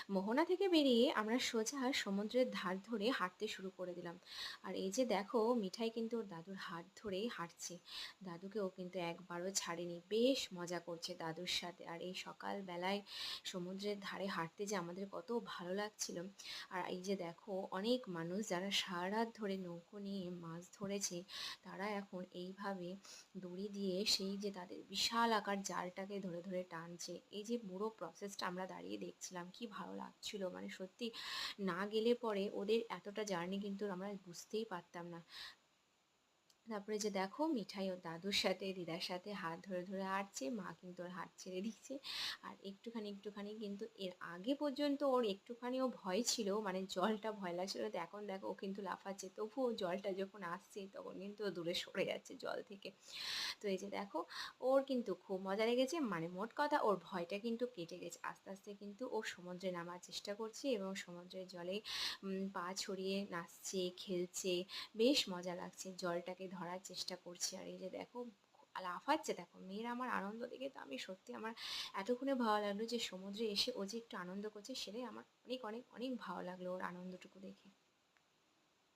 মোহনা থেকে বেরিয়ে আমরা সোজা সমুদ্রের ধার ধরে হাঁটতে শুরু করে দিলাম। আর এই যে দেখো, মিঠাই কিন্তু ওর দাদুর হাত ধরেই হাঁটছে। দাদুকে ও কিন্তু একবারও ছাড়েনি, বেশ মজা করছে দাদুর সাথে। আর এই সকাল বেলায় সমুদ্রের ধারে হাঁটতে যে আমাদের কত ভালো লাগছিল। আর এই যে দেখো, অনেক মানুষ যারা সারা রাত ধরে নৌকো নিয়ে মাছ ধরেছে, তারা এখন এইভাবে দড়ি দিয়ে সেই যে তাদের বিশাল আকার জালটাকে ধরে ধরে টানছে। এই যে পুরো প্রসেসটা আমরা দাঁড়িয়ে দেখছিলাম, কি ভালো লাগছিল, মানে সত্যি না গেলে পরে ওদের এতটা জার্নি কিন্তু আমরা বুঝতেই পারতাম না। তারপরে যে দেখো, মিঠাই ওর দাদুর সাথে দিদার সাথে হাত ধরে ধরে হাঁটছে, মা কিন্তু ওর হাত ছেড়ে দিচ্ছে। আর একটুখানি একটুখানি কিন্তু এর আগে পর্যন্ত ওর একটুখানিও ভয় ছিল, মানে জলটা ভয় লাগছিল, তো এখন দেখো ও কিন্তু লাফাচ্ছে, তবুও জলটা যখন আসছে তখন কিন্তু ও দূরে সরে যাচ্ছে জল থেকে। তো এই যে দেখো, ওর কিন্তু খুব মজা লেগেছে, মানে মোট কথা ওর ভয়টা কিন্তু কেটে গেছে। আস্তে আস্তে কিন্তু ও সমুদ্রে নামার চেষ্টা করছে এবং সমুদ্রের জলে পা ছড়িয়ে নাচছে, খেলছে, বেশ মজা লাগছে, জলটাকে ধরার চেষ্টা করছে। আর এই যে দেখো, লাফাচ্ছে, দেখো মেয়ের আমার আনন্দ দেখে তো আমি সত্যি, আমার এতক্ষণে ভালো লাগলো যে সমুদ্রে এসে ও যে একটু আনন্দ করছে, সেটাই আমার অনেক অনেক অনেক ভালো লাগলো ওর আনন্দটুকু দেখে।